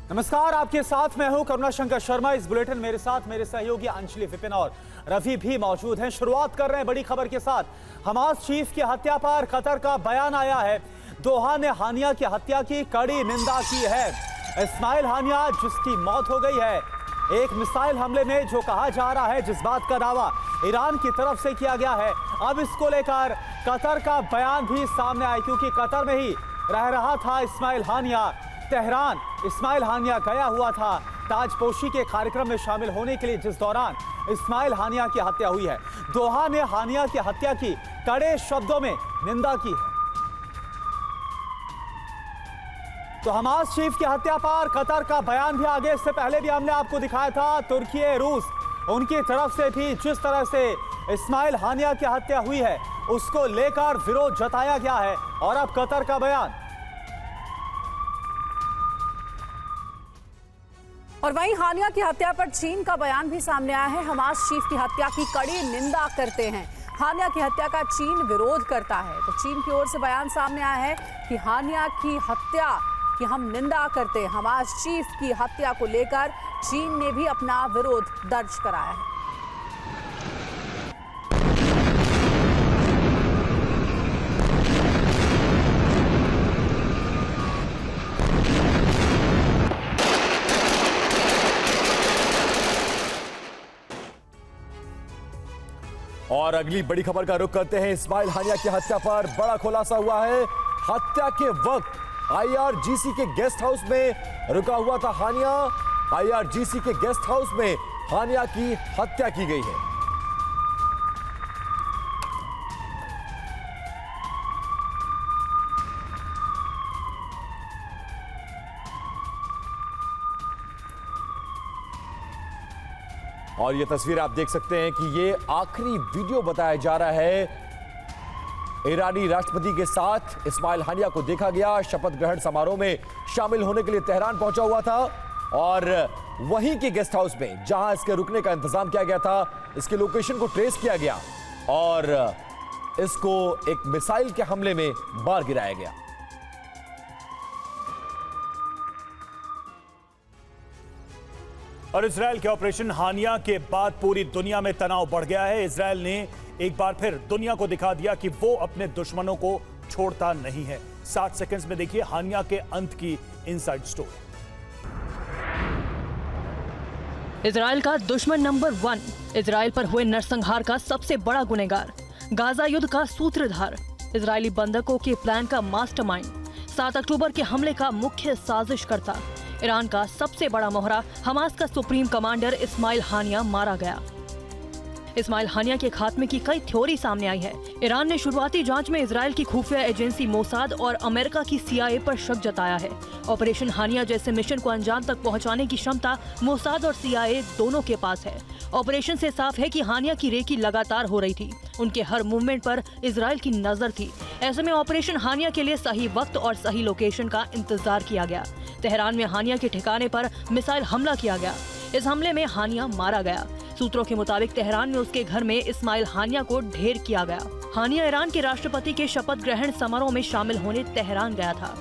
नमस्कार, आपके साथ मैं हूं करुणा शंकर शर्मा। इस बुलेटिन मेरे साथ मेरे सहयोगी अंजलि विपिन और रवि भी मौजूद हैं। शुरुआत कर रहे हैं बड़ी खबर के साथ। हमास चीफ की हत्या पर कतर का बयान आया है। दोहा ने हानिया की हत्या की कड़ी निंदा की है। इस्माइल हानिया जिसकी मौत हो गई है एक मिसाइल हमले में, जो कहा जा रहा है, जिस बात का दावा ईरान की तरफ से किया गया है, अब इसको लेकर कतर का बयान भी सामने आया, क्योंकि कतर में ही रह रहा था इस्माइल हानिया। तेहरान इस्माइल हानिया गया हुआ था ताजपोशी के कार्यक्रम में शामिल होने के लिए, जिस दौरान इस्माइल हानिया की हत्या हुई है। दोहा ने हानिया की हत्या की कड़े शब्दों में निंदा की है। तो हमास चीफ की हत्या पर कतर का बयान भी आगे, इससे पहले भी हमने आपको दिखाया था तुर्की रूस, उनकी तरफ से भी जिस तरह से इस्माइल हानिया की हत्या हुई है उसको लेकर विरोध जताया गया है। और अब कतर का बयान। और वहीं हानिया की हत्या पर चीन का बयान भी सामने आया है। हमास चीफ की हत्या की कड़ी निंदा करते हैं। हानिया की हत्या का चीन विरोध करता है। तो चीन की ओर से बयान सामने आया है कि हानिया की हत्या की हम निंदा करते हैं। हमास चीफ की हत्या को लेकर चीन ने भी अपना विरोध दर्ज कराया है। और अगली बड़ी खबर का रुख करते हैं। इस्माइल हानिया की हत्या पर बड़ा खुलासा हुआ है। हत्या के वक्त आईआरजीसी के गेस्ट हाउस में रुका हुआ था हानिया। आईआरजीसी के गेस्ट हाउस में हानिया की हत्या की गई है। और ये तस्वीर आप देख सकते हैं कि ये आखिरी वीडियो बताया जा रहा है। ईरानी राष्ट्रपति के साथ इस्माइल हानिया को देखा गया। शपथ ग्रहण समारोह में शामिल होने के लिए तेहरान पहुंचा हुआ था और वहीं के गेस्ट हाउस में जहां इसके रुकने का इंतजाम किया गया था, इसके लोकेशन को ट्रेस किया गया और इसको एक मिसाइल के हमले में मार गिराया गया। और इजराइल के ऑपरेशन हानिया के बाद पूरी दुनिया में तनाव बढ़ गया है। इजराइल ने एक बार फिर दुनिया को दिखा दिया कि वो अपने दुश्मनों को छोड़ता नहीं है। 60 सेकंड्स में देखिए हानिया के अंत की इनसाइड स्टोरी। इजराइल का दुश्मन नंबर 1, इजराइल पर हुए नरसंहार का सबसे बड़ा गुनहगार, गाजा युद्ध का सूत्रधार, इजरायली बंधकों के प्लान का मास्टरमाइंड, 7 अक्टूबर के हमले का मुख्य साजिशकर्ता, ईरान का सबसे बड़ा मोहरा, हमास का सुप्रीम कमांडर इस्माइल हानिया मारा गया। इस्माइल हानिया के खात्मे की कई थ्योरी सामने आई है। ईरान ने शुरुआती जांच में इजराइल की खुफिया एजेंसी मोसाद और अमेरिका की CIA पर शक जताया है। ऑपरेशन हानिया जैसे मिशन को अंजाम तक पहुंचाने की क्षमता मोसाद और CIA दोनों के पास है। ऑपरेशन से साफ है कि हानिया की रेकी लगातार हो रही थी। उनके हर मूवमेंट पर इजराइल की नजर थी। ऐसे में ऑपरेशन हानिया के लिए सही वक्त और सही लोकेशन का इंतजार किया गया। तेहरान में हानिया के ठिकाने पर मिसाइल हमला किया गया। इस हमले में हानिया मारा गया। सूत्रों के मुताबिक तेहरान में उसके घर में इस्माइल हानिया को ढेर किया गया। हानिया ईरान के राष्ट्रपति के शपथ ग्रहण समारोह में शामिल होने तेहरान गया था।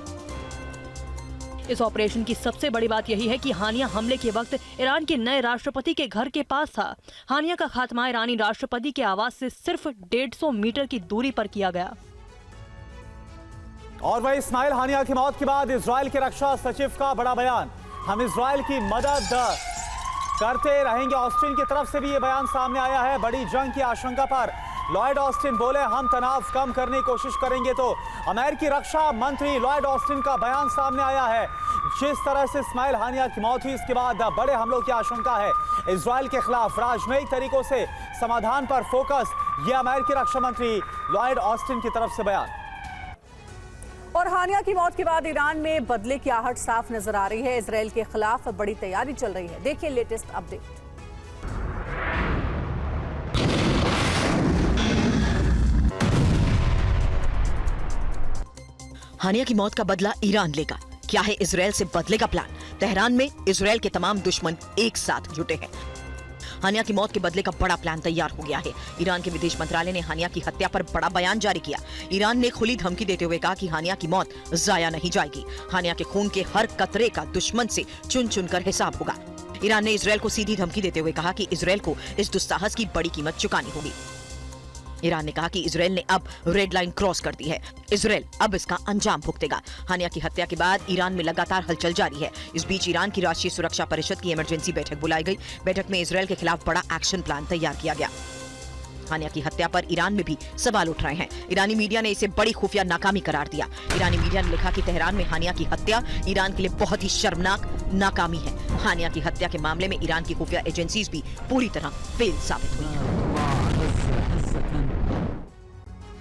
इस ऑपरेशन की सबसे बड़ी बात यही है कि हानिया हमले के वक्त ईरान के नए राष्ट्रपति के घर के पास था। हानिया का खात्मा ईरानी राष्ट्रपति के आवास से सिर्फ 150 मीटर की दूरी पर किया गया। और वही इस्माइल हानिया की मौत के बाद इजराइल के रक्षा सचिव का बड़ा बयान। हम इजराइल की मदद करते रहेंगे। ऑस्टिन की तरफ से भी ये बयान सामने आया है। बड़ी जंग की आशंका पर लॉयड ऑस्टिन बोले, हम तनाव कम करने की कोशिश करेंगे। तो अमेरिकी रक्षा मंत्री लॉयड ऑस्टिन का बयान सामने आया है। जिस तरह से इस्माइल हानिया की मौत हुई, इसके बाद बड़े हमलों की आशंका है इजराइल के खिलाफ। राजनयिक तरीकों से समाधान पर फोकस, ये अमेरिकी रक्षा मंत्री लॉयड ऑस्टिन की तरफ से बयान। और हानिया की मौत के बाद ईरान में बदले की आहट साफ नजर आ रही है। इजराइल के खिलाफ बड़ी तैयारी चल रही है। देखिए लेटेस्ट अपडेट। हानिया की मौत का बदला ईरान लेगा। क्या है इजराइल से बदले का प्लान? तेहरान में इजराइल के तमाम दुश्मन एक साथ जुटे हैं। हानिया की मौत के बदले का बड़ा प्लान तैयार हो गया है। ईरान के विदेश मंत्रालय ने हानिया की हत्या पर बड़ा बयान जारी किया। ईरान ने खुली धमकी देते हुए कहा कि हानिया की मौत जाया नहीं जाएगी। हानिया के खून के हर कतरे का दुश्मन से चुन चुनकर हिसाब होगा। ईरान ने इजरायल को सीधी धमकी देते हुए कहा कि इजरायल को इस दुस्साहस की बड़ी कीमत चुकानी होगी। ईरान ने कहा कि इजरायल ने अब रेड लाइन क्रॉस कर दी है। इजरायल अब इसका अंजाम भुगतेगा। हानिया की हत्या के बाद ईरान में लगातार हलचल जारी है। इस बीच ईरान की राष्ट्रीय सुरक्षा परिषद की इमरजेंसी बैठक बुलाई गई। बैठक में इजरायल के खिलाफ बड़ा एक्शन प्लान तैयार किया गया। हानिया की हत्या पर ईरान में भी सवाल उठ रहे हैं। ईरानी मीडिया ने इसे बड़ी खुफिया नाकामी करार दिया। ईरानी मीडिया ने लिखा कि तेहरान में हानिया की हत्या ईरान के लिए बहुत ही शर्मनाक नाकामी है। हानिया की हत्या के मामले में ईरान की खुफिया एजेंसीज भी पूरी तरह फेल साबित हुई हैं।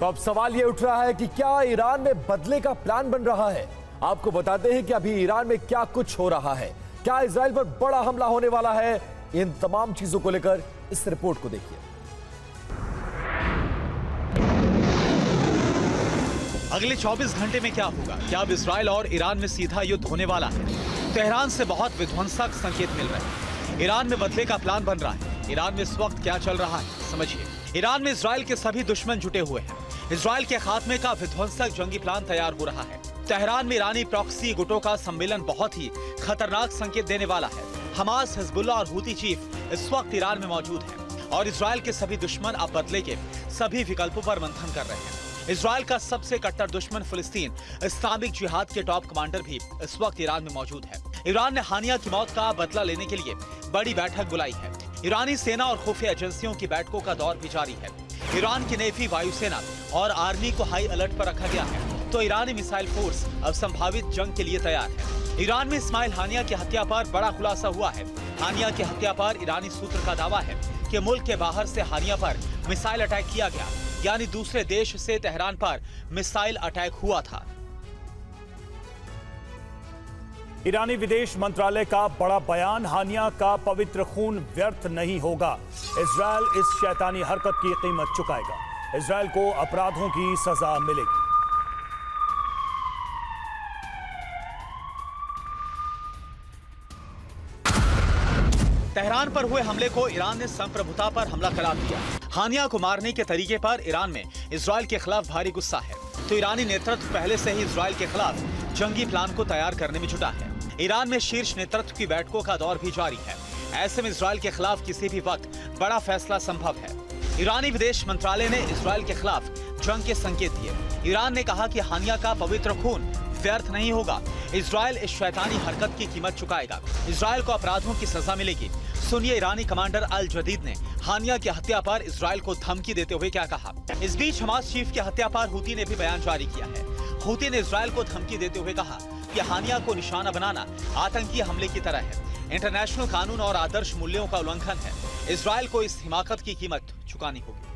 तो अब सवाल यह उठ रहा है कि क्या ईरान में बदले का प्लान बन रहा है। आपको बताते हैं कि अभी ईरान में क्या कुछ हो रहा है। क्या इजराइल पर बड़ा हमला होने वाला है? इन तमाम चीजों को लेकर इस रिपोर्ट को देखिए। अगले 24 घंटे में क्या होगा? क्या अब इजराइल और ईरान में सीधा युद्ध होने वाला है? तेहरान से बहुत विध्वंसक संकेत मिल रहे हैं। ईरान में बदले का प्लान बन रहा है। ईरान में इस वक्त क्या चल रहा है, समझिए। ईरान में इजराइल के सभी दुश्मन जुटे हुए हैं। इजराइल के खात्मे का विध्वंसक जंगी प्लान तैयार हो रहा है। तेहरान में ईरानी प्रॉक्सी गुटों का सम्मेलन बहुत ही खतरनाक संकेत देने वाला है। हमास, हिजबुल्लाह और हूती चीफ इस वक्त ईरान में मौजूद हैं और इजराइल के सभी दुश्मन अब बदले के सभी विकल्पों पर मंथन कर रहे हैं। इजराइल का सबसे कट्टर दुश्मन फिलिस्तीन इस्लामिक जिहाद के टॉप कमांडर भी इस वक्त ईरान में मौजूद है। ईरान ने हानिया की मौत का बदला लेने के लिए बड़ी बैठक बुलाई है। ईरानी सेना और खुफिया एजेंसियों की बैठकों का दौर भी जारी है। ईरान की नेवी, वायुसेना और आर्मी को हाई अलर्ट पर रखा गया है, तो ईरानी मिसाइल फोर्स अब संभावित जंग के लिए तैयार है। ईरान में इस्माइल हानिया की हत्या पर बड़ा खुलासा हुआ है। हानिया की हत्या पर ईरानी सूत्र का दावा है कि मुल्क के बाहर से हानिया पर मिसाइल अटैक किया गया, यानी दूसरे देश से तेहरान पर मिसाइल अटैक हुआ था। ईरानी विदेश मंत्रालय का बड़ा बयान, हानिया का पवित्र खून व्यर्थ नहीं होगा। इजरायल इस शैतानी हरकत की कीमत चुकाएगा। इजरायल को अपराधों की सजा मिलेगी। तेहरान पर हुए हमले को ईरान ने संप्रभुता पर हमला करार दिया। हानिया को मारने के तरीके पर ईरान में इजराइल के खिलाफ भारी गुस्सा है, तो ईरानी नेतृत्व पहले से ही इजराइल के खिलाफ जंगी प्लान को तैयार करने में जुटा है। ईरान में शीर्ष नेतृत्व की बैठकों का दौर भी जारी है। ऐसे में इजराइल के खिलाफ किसी भी वक्त बड़ा फैसला संभव है। ईरानी विदेश मंत्रालय ने इजराइल के खिलाफ जंग के संकेत दिए। ईरान ने कहा कि हानिया का पवित्र खून व्यर्थ नहीं होगा। इजराइल इस शैतानी हरकत की कीमत चुकाएगा। इजराइल को अपराधों की सजा मिलेगी। सुनिए ईरानी कमांडर अल जदीद ने हानिया की हत्या पर इजराइल को धमकी देते हुए क्या कहा। इस बीच हमास चीफ की हत्या पर हूती ने भी बयान जारी किया है। हूती ने इजराइल को धमकी देते हुए कहा कि हानिया को निशाना बनाना आतंकी हमले की तरह है। इंटरनेशनल कानून और आदर्श मूल्यों का उल्लंघन है। इजराइल को इस हिमाकत की कीमत चुकानी होगी।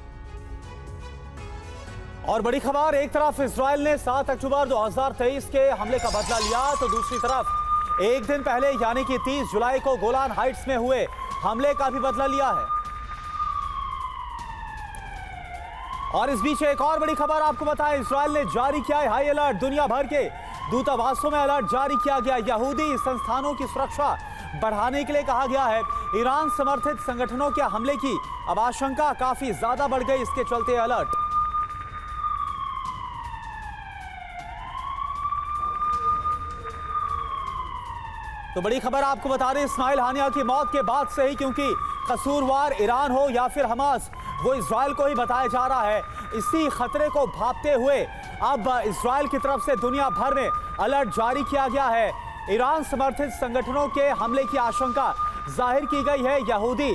और बड़ी खबर, एक तरफ इजराइल ने 7 अक्टूबर 2023 के हमले का बदला लिया, तो दूसरी तरफ एक दिन पहले यानी कि 30 जुलाई को गोलान हाइट्स में हुए हमले का भी बदला लिया है। और इस बीच एक और बड़ी खबर आपको बताएं, इजराइल ने जारी किया है हाई अलर्ट। दुनिया भर के दूतावासों में अलर्ट जारी किया गया। यहूदी संस्थानों की सुरक्षा बढ़ाने के लिए कहा गया है। ईरान समर्थित संगठनों के हमले की अब आशंका काफी ज्यादा बढ़ गई, इसके चलते अलर्ट। तो बड़ी खबर आपको बता रहे, इस्माइल हानिया की मौत के बाद से ही, क्योंकि कसूरवार ईरान हो या फिर हमास, वो इजराइल को ही बताया जा रहा है। इसी खतरे को भांपते हुए अब इजराइल की तरफ से दुनिया भर में अलर्ट जारी किया गया है। ईरान समर्थित संगठनों के हमले की आशंका जाहिर की गई है। यहूदी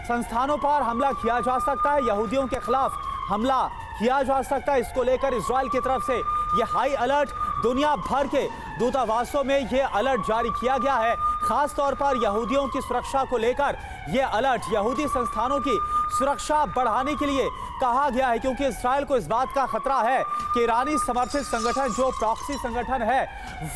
संस्थानों पर हमला किया जा सकता है, यहूदियों के खिलाफ हमला किया जा सकता है। इसको लेकर इजराइल की तरफ से यह हाई अलर्ट, दुनिया भर के दूतावासों में यह अलर्ट जारी किया गया है। खास तौर पर यहूदियों की सुरक्षा को लेकर यह अलर्ट, यहूदी संस्थानों की सुरक्षा बढ़ाने के लिए कहा गया है, क्योंकि इजराइल को इस बात का खतरा है कि ईरानी समर्थित संगठन जो प्रॉक्सी संगठन है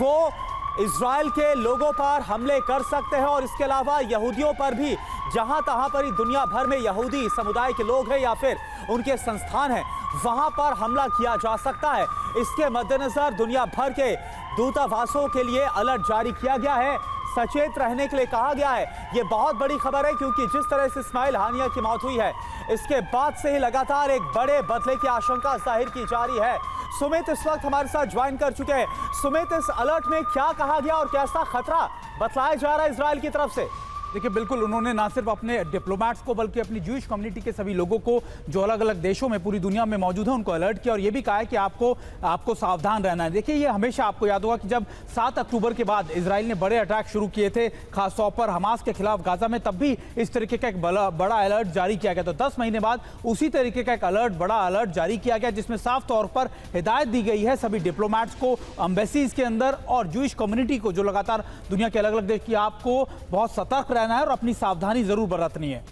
वो इजराइल के लोगों पर हमले कर सकते हैं, और इसके अलावा यहूदियों पर भी, जहां तहां पर दुनिया भर में यहूदी समुदाय के लोग हैं या फिर उनके संस्थान हैं, वहां पर हमला किया जा सकता है। इसके मद्देनजर दुनिया भर के दूतावासों के लिए अलर्ट जारी किया गया है। सचेत रहने के लिए कहा गया है। ये बहुत बड़ी खबर है क्योंकि जिस तरह से इस्माइल हानिया की मौत हुई है, इसके बाद से ही लगातार एक बड़े बदले की आशंका जाहिर की जा रही है। सुमित इस वक्त हमारे साथ ज्वाइन कर चुके हैं। सुमित, इस अलर्ट में क्या कहा गया और कैसा खतरा बतलाया जा रहा है इजराइल की तरफ से? देखिए, बिल्कुल उन्होंने ना सिर्फ अपने डिप्लोमेट्स को बल्कि अपनी जूइश कम्युनिटी के सभी लोगों को जो अलग अलग देशों में पूरी दुनिया में मौजूद है उनको अलर्ट किया और ये भी कहा है कि आपको सावधान रहना है। देखिए, ये हमेशा आपको याद होगा कि जब 7 अक्टूबर के बाद इजराइल ने बड़े अटैक शुरू किए थे खासतौर पर हमास के खिलाफ गाजा में, तब भी इस तरीके का एक बड़ा अलर्ट जारी किया गया। तो 10 महीने बाद उसी तरीके का एक बड़ा अलर्ट जारी किया गया जिसमें साफ तौर पर हिदायत दी गई है सभी डिप्लोमेट्स को, एम्बेसीज के अंदर और जूइश कम्युनिटी को जो लगातार दुनिया के अलग अलग देश की, आपको बहुत सतर्क रहना है और अपनी सावधानी जरूर बरतनी है।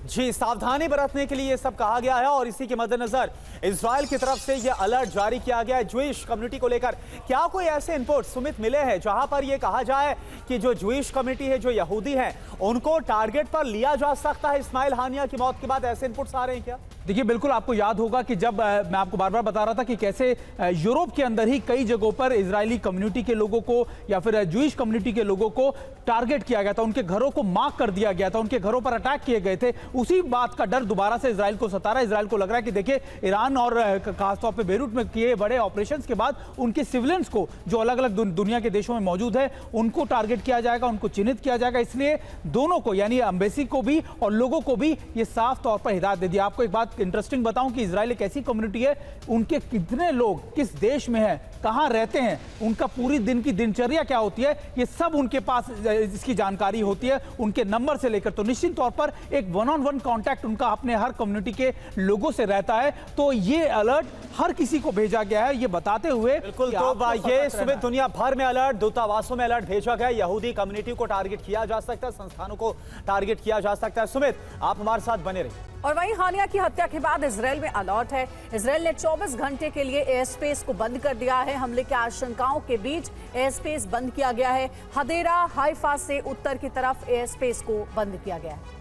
जी, सावधानी बरतने के लिए ये सब कहा गया है और इसी के मद्देनजर इजराइल की तरफ से ये अलर्ट जारी किया गया है जूइश कम्युनिटी को लेकर। क्या कोई ऐसे इनपुट सुमित मिले हैं जहां पर ये कहा जाए कि जो जूइश कम्युनिटी है, जो यहूदी हैं, उनको टारगेट पर लिया जा सकता है इस्माइल हानिया की मौत के बाद? ऐसे इनपुट्स आ रहे हैं क्या? देखिए, बिल्कुल आपको याद होगा कि जब मैं आपको बार बार बता रहा था कि कैसे यूरोप के अंदर ही कई जगहों पर इजरायली कम्युनिटी के लोगों को या फिर जूइश कम्युनिटी के लोगों को टारगेट किया गया था, उनके घरों को मार्क कर दिया गया था, उनके घरों पर अटैक किए गए थे। उसी बात का डर दोबारा से इजराइल को सता रहा है। इजराइल को लग रहा है कि देखिए, ईरान और खासतौर पर बेरूट में किए बड़े ऑपरेशंस के बाद उनके सिविलियंस को जो अलग अलग दुनिया के देशों में मौजूद है उनको टारगेट किया जाएगा, उनको चिन्हित किया जाएगा। इसलिए दोनों को, यानी एम्बेसी को भी और लोगों को भी ये साफ तौर पर हिदायत दे दी। आपको एक बात इंटरेस्टिंग बताऊं कि इजराइल एक ऐसी कम्युनिटी है, उनके कितने लोग किस देश में हैं, कहां रहते हैं, उनका पूरी दिन की दिनचर्या क्या होती है, ये सब उनके पास इसकी जानकारी होती है, उनके नंबर से लेकर। तो निश्चित तौर पर एक 1-on-1 कांटेक्ट उनका अपने हर कम्युनिटी के लोगों से रहता है। तो ये अलर्ट हर किसी को भेजा गया है, ये बताते हुए बिल्कुल। तो ये सुबह दुनिया भर में अलर्ट, दूतावासों में अलर्ट भेजा गया। यहूदी कम्युनिटी को टारगेट किया जा सकता है, संस्थानों को टारगेट किया जा सकता है। सुमित, आप हमारे साथ बने रहिए। और वहीं हानिया की हत्या के बाद इजराइल में अलर्ट है। इजराइल ने 24 घंटे के लिए एयर स्पेस को बंद कर दिया है। हमले की आशंकाओं के बीच एयर स्पेस बंद किया गया है। हदेरा, हाइफा से उत्तर की तरफ एयर स्पेस को बंद किया गया है।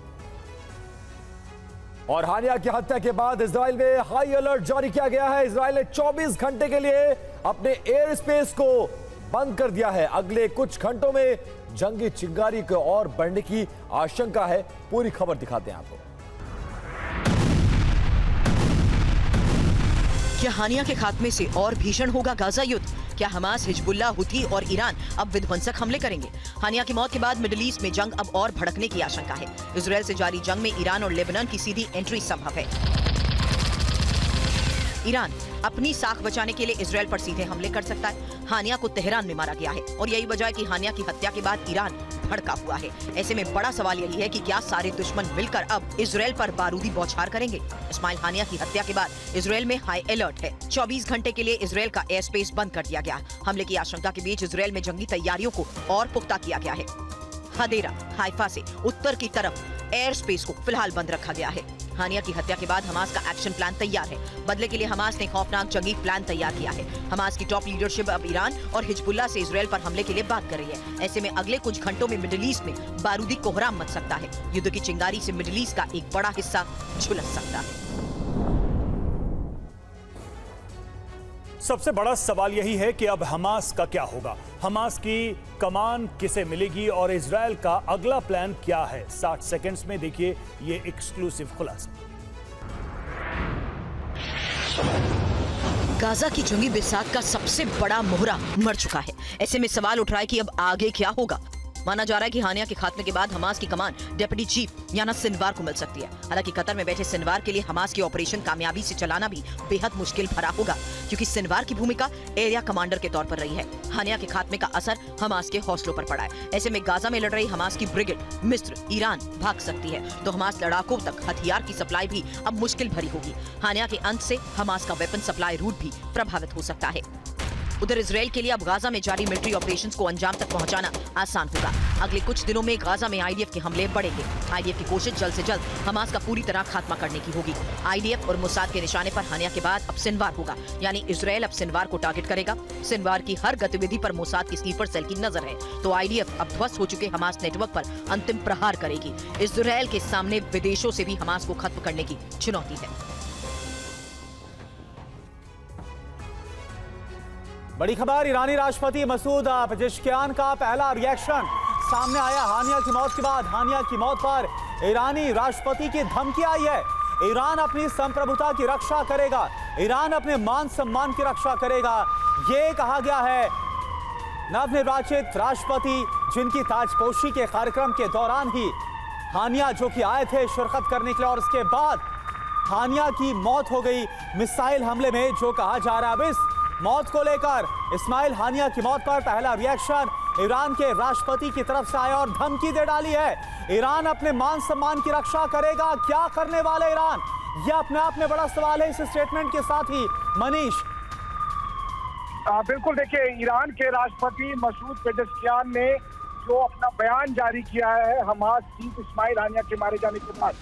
और हानिया की हत्या के बाद इजराइल में हाई अलर्ट जारी किया गया है। इजराइल ने 24 घंटे के लिए अपने एयर स्पेस को बंद कर दिया है। अगले कुछ घंटों में जंगी चिंगारी को और बढ़ने की आशंका है। पूरी खबर दिखाते हैं आपको। क्या हानिया के खात्मे से और भीषण होगा गाजा युद्ध? क्या हमास, हिजबुल्लाह, हुथी और ईरान अब विध्वंसक हमले करेंगे? हानिया की मौत के बाद मिडिल ईस्ट में जंग अब और भड़कने की आशंका है। इजराइल से जारी जंग में ईरान और लेबनान की सीधी एंट्री संभव है। ईरान अपनी साख बचाने के लिए इजराइल पर सीधे हमले कर सकता है। हानिया को तेहरान में मारा गया है और यही वजह है कि हानिया की हत्या के बाद ईरान भड़का हुआ है। ऐसे में बड़ा सवाल यही है कि क्या सारे दुश्मन मिलकर अब इजराइल पर बारूदी बौछार करेंगे? इस्माइल हानिया की हत्या के बाद इजराइल में हाई अलर्ट है। 24 घंटे के लिए इजराइल का एयर स्पेस बंद कर दिया गया। हमले की आशंका के बीच इजराइल में जंगी तैयारियों को और पुख्ता किया गया है। हदेरा, हाइफा से उत्तर की तरफ एयर स्पेस को फिलहाल बंद रखा गया है। हानिया की हत्या के बाद हमास का एक्शन प्लान तैयार है। बदले के लिए हमास ने खौफनाक जंगी प्लान तैयार किया है। हमास की टॉप लीडरशिप अब ईरान और हिजबुल्लाह से इजराइल पर हमले के लिए बात कर रही है। ऐसे में अगले कुछ घंटों में मिडिल ईस्ट में बारूदी कोहराम मच सकता है। युद्ध की चिंगारी से मिडिल ईस्ट का एक बड़ा हिस्सा झुलस सकता है। सबसे बड़ा सवाल यही है कि अब हमास का क्या होगा, हमास की कमान किसे मिलेगी और इजराइल का अगला प्लान क्या है। 60 सेकंड्स में देखिए ये एक्सक्लूसिव खुलासा। गाजा की जंगी बिसात का सबसे बड़ा मोहरा मर चुका है। ऐसे में सवाल उठ रहा है कि अब आगे क्या होगा। माना जा रहा है कि हानिया के खात्मे के बाद हमास की कमान डेप्यूटी चीफ याना सिनवार को मिल सकती है। हालांकि कतर में बैठे सिनवार के लिए हमास की ऑपरेशन कामयाबी से चलाना भी बेहद मुश्किल भरा होगा, क्योंकि सिनवार की भूमिका एरिया कमांडर के तौर पर रही है। हानिया के खात्मे का असर हमास के हौसलों पर पड़ा है। ऐसे में गाजा में लड़ रही हमास की ब्रिगेड मिस्र, ईरान भाग सकती है, तो हमास लड़ाकों तक हथियार की सप्लाई भी अब मुश्किल भरी होगी। हानिया के अंत से हमास का वेपन सप्लाई रूट भी प्रभावित हो सकता है। उधर इजराइल के लिए अब गाजा में जारी मिलिट्री ऑपरेशंस को अंजाम तक पहुंचाना आसान होगा। अगले कुछ दिनों में गाजा में आईडीएफ के हमले बढ़ेंगे। आईडीएफ की कोशिश जल्द से जल्द हमास का पूरी तरह खात्मा करने की होगी। आईडीएफ और मोसाद के निशाने पर हानिया के बाद अब सिनवार होगा, यानी इजराइल अब सिनवार को टारगेट करेगा। सिनवार की हर गतिविधि पर मोसाद की स्लीपर सेल की नजर है, तो आईडीएफ अब ध्वस्त हो चुके हमास नेटवर्क पर अंतिम प्रहार करेगी। इजराइल के सामने विदेशों से भी हमास को खत्म करने की चुनौती है। बड़ी खबर, ईरानी राष्ट्रपति मसूद पेजेश्कियान का पहला रिएक्शन सामने आया हानिया की मौत के बाद। हानिया की मौत पर ईरानी राष्ट्रपति की धमकी आई है। ईरान अपनी संप्रभुता की रक्षा करेगा, ईरान अपने मान सम्मान की रक्षा करेगा, ये कहा गया है। नवनिर्वाचित राष्ट्रपति जिनकी ताजपोशी के कार्यक्रम के दौरान ही हानिया जो कि आए थे शिरकत करने के लिए, और उसके बाद हानिया की मौत हो गई मिसाइल हमले में, जो कहा जा रहा है। अब इस मौत को लेकर इस्माइल हानिया की मौत पर पहला रिएक्शन ईरान के राष्ट्रपति की तरफ से आया और धमकी दे डाली है। ईरान अपने मान सम्मान की रक्षा करेगा। क्या करने वाले ईरान, यह अपने आप में बड़ा सवाल है इस स्टेटमेंट के साथ ही। मनीष, बिल्कुल, देखिए, ईरान के राष्ट्रपति मसूद पेजेश्कियान ने जो अपना बयान जारी किया है हमास चीफ इस्माइल हानिया के मारे जाने के बाद,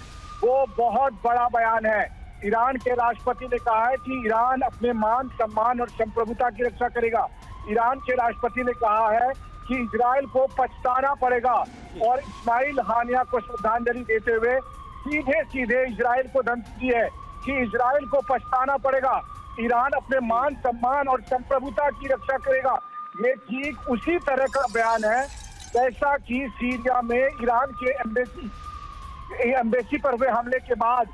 वो बहुत बड़ा बयान है। ईरान के राष्ट्रपति ने कहा है कि ईरान अपने मान सम्मान और संप्रभुता की रक्षा करेगा। ईरान के राष्ट्रपति ने कहा है कि इजराइल को पछताना पड़ेगा, और इस्माइल हानिया को श्रद्धांजलि देते हुए सीधे सीधे इजराइल को धमकी दी है कि इजराइल को पछताना पड़ेगा, ईरान अपने मान सम्मान और संप्रभुता की रक्षा करेगा। ये ठीक उसी तरह का बयान है जैसा कि सीरिया में ईरान के एम्बेसी पर हुए हमले के बाद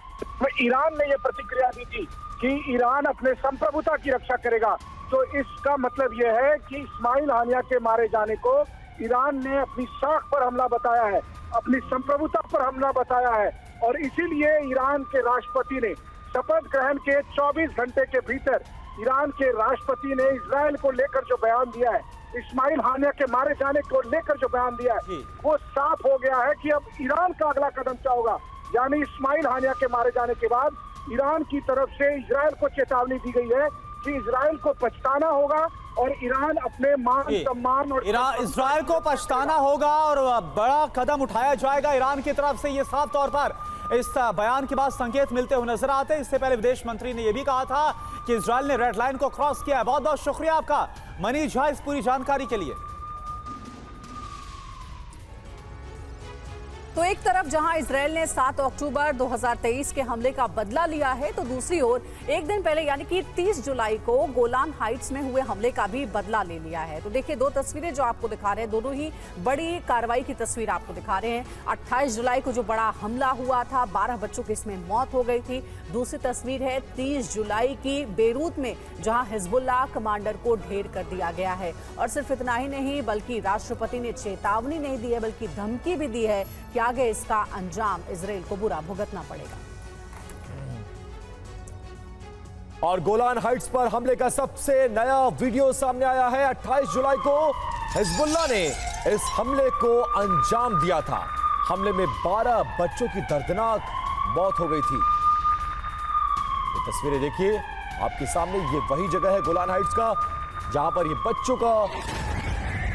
ईरान ने यह प्रतिक्रिया दी थी कि ईरान अपने संप्रभुता की रक्षा करेगा। तो इसका मतलब यह है कि इस्माइल हानिया के मारे जाने को ईरान ने अपनी साख पर हमला बताया है, अपनी संप्रभुता पर हमला बताया है, और इसीलिए ईरान के राष्ट्रपति ने शपथ ग्रहण के 24 घंटे के भीतर ईरान के राष्ट्रपति ने इजराइल को लेकर जो बयान दिया है, इस्माइल हानिया के मारे जाने को लेकर जो बयान दिया है, वो साफ हो गया है कि अब ईरान का अगला कदम क्या होगा। यानी इस्माइल हानिया के मारे जाने के बाद ईरान की तरफ से इजराइल को चेतावनी दी गई है कि इजराइल को पछताना होगा, और ईरान अपने मान सम्मान और इजराइल को पछताना होगा और बड़ा कदम उठाया जाएगा ईरान की तरफ से। ये साफ तौर पर इस बयान के बाद संकेत मिलते हुए नजर आते हैं। इससे पहले विदेश मंत्री ने यह भी कहा था कि इजराइल ने रेड लाइन को क्रॉस किया है। बहुत बहुत शुक्रिया आपका मनीष झा इस पूरी जानकारी के लिए। तो एक तरफ जहां इजराइल ने 7 अक्टूबर 2023 के हमले का बदला लिया है, तो दूसरी ओर एक दिन पहले यानी कि 30 जुलाई को गोलान हाइट्स में हुए हमले का भी बदला ले लिया है। तो देखिए, दो तस्वीरें जो आपको दिखा रहे हैं, दोनों ही बड़ी कार्रवाई की तस्वीर आपको दिखा रहे हैं। 28 जुलाई को जो बड़ा हमला हुआ था, 12 बच्चों की इसमें मौत हो गई थी। दूसरी तस्वीर है 30 जुलाई की बेरूत में, जहां हिजबुल्लाह कमांडर को ढेर कर दिया गया है। और सिर्फ इतना ही नहीं, बल्कि राष्ट्रपति ने चेतावनी नहीं दी है, बल्कि धमकी भी दी है कि आगे इसका अंजाम इजराइल को बुरा भुगतना पड़ेगा। और गोलान हाइट्स पर हमले का सबसे नया वीडियो सामने आया है। 28 जुलाई को हिजबुल्लाह ने इस हमले को अंजाम दिया था। हमले में 12 बच्चों की दर्दनाक मौत हो गई थी। ये तस्वीरें देखिए आपके सामने, ये वही जगह है गोलान हाइट्स का जहां पर ये बच्चों का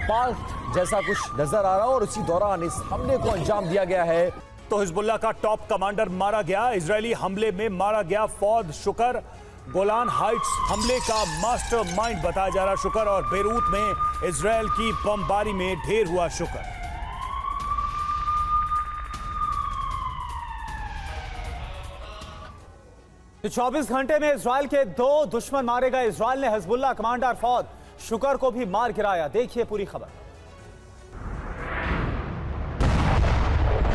पार्क जैसा कुछ नजर आ रहा है, और उसी दौरान इस हमले को अंजाम दिया गया है। तो हिजबुल्लाह का टॉप कमांडर मारा गया। इजरायली हमले में मारा गया फौद शुकर। गोलान हाइट्स हमले का मास्टरमाइंड बताया जा रहा शुकर, और बेरूत में इजराइल की बमबारी में ढेर हुआ शुकर। तो 24 घंटे में इजराइल के 2 दुश्मन मारे गए। इजराइल ने हिजबुल्लाह कमांडर फौद शुकर को भी मार गिराया। देखिए पूरी खबर।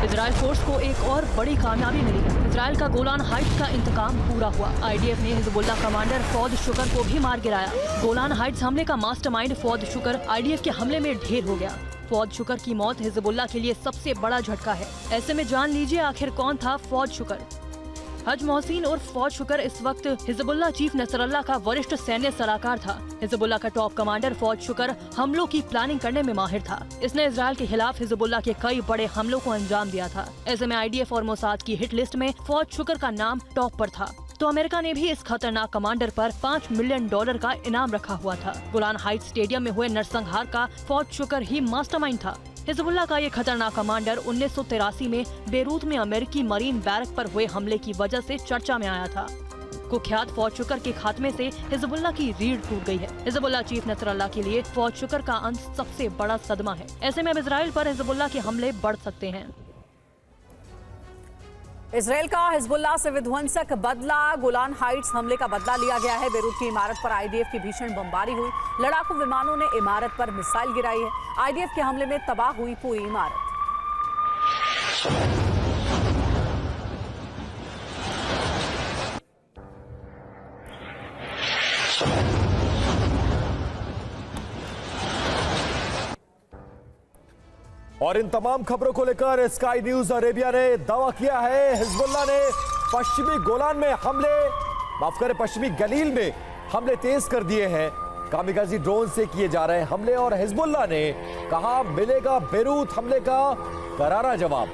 इजराइल फोर्स को एक और बड़ी कामयाबी मिली है। इजराइल का गोलान हाइट्स का इंतकाम पूरा हुआ। आईडीएफ ने हिजबुल्लाह कमांडर फौद शुकर को भी मार गिराया। गोलान हाइट्स हमले का मास्टरमाइंड फौद शुकर आईडीएफ के हमले में ढेर हो गया। फौद शुकर की मौत हिजबुल्लाह के लिए सबसे बड़ा झटका है। ऐसे में जान लीजिए आखिर कौन था फौद शुकर। हज मोहसिन और फौज शुकर इस वक्त हिजबुल्लाह चीफ नसरल्लाह का वरिष्ठ सैन्य सलाहकार था। हिजबुल्लाह का टॉप कमांडर फौज शुकर हमलों की प्लानिंग करने में माहिर था। इसने इजराइल के खिलाफ हिजबुल्लाह के कई बड़े हमलों को अंजाम दिया था। ऐसे में आईडीएफ और मोसाद की हिट लिस्ट में फौज शुकर का नाम टॉप पर था। तो अमेरिका ने भी इस खतरनाक कमांडर पर $5 मिलियन का इनाम रखा हुआ था। गोलान हाइट्स स्टेडियम में हुए नरसंहार का फौज शुकर ही मास्टरमाइंड था। हिजबुल्लाह का ये खतरनाक कमांडर 1983 में बेरूत में अमेरिकी मरीन बैरक पर हुए हमले की वजह से चर्चा में आया था। कुख्यात फौज शुकर के खात्मे से हिजबुल्लाह की रीढ़ टूट गई है। हिजबुल्लाह चीफ नसरल्लाह के लिए फौज शुकर का अंत सबसे बड़ा सदमा है। ऐसे में अब इजराइल पर हिजबुल्लाह के हमले बढ़ सकते हैं। इसराइल का हिजबुल्लाह से विध्वंसक बदला, गोलान हाइट्स हमले का बदला लिया गया है। बेरूत की इमारत पर आईडीएफ की भीषण बमबारी हुई। लड़ाकू विमानों ने इमारत पर मिसाइल गिराई है। आईडीएफ के हमले में तबाह हुई पूरी इमारत। और इन तमाम खबरों को लेकर स्काई न्यूज अरेबिया ने दावा किया है हिजबुल्लाह ने पश्चिमी गोलान में हमले, माफ करें पश्चिमी गलील में हमले तेज कर दिए हैं। कामिकाजी ड्रोन से किए जा रहे हमले और हिजबुल्लाह ने कहा मिलेगा बेरूत हमले का करारा जवाब।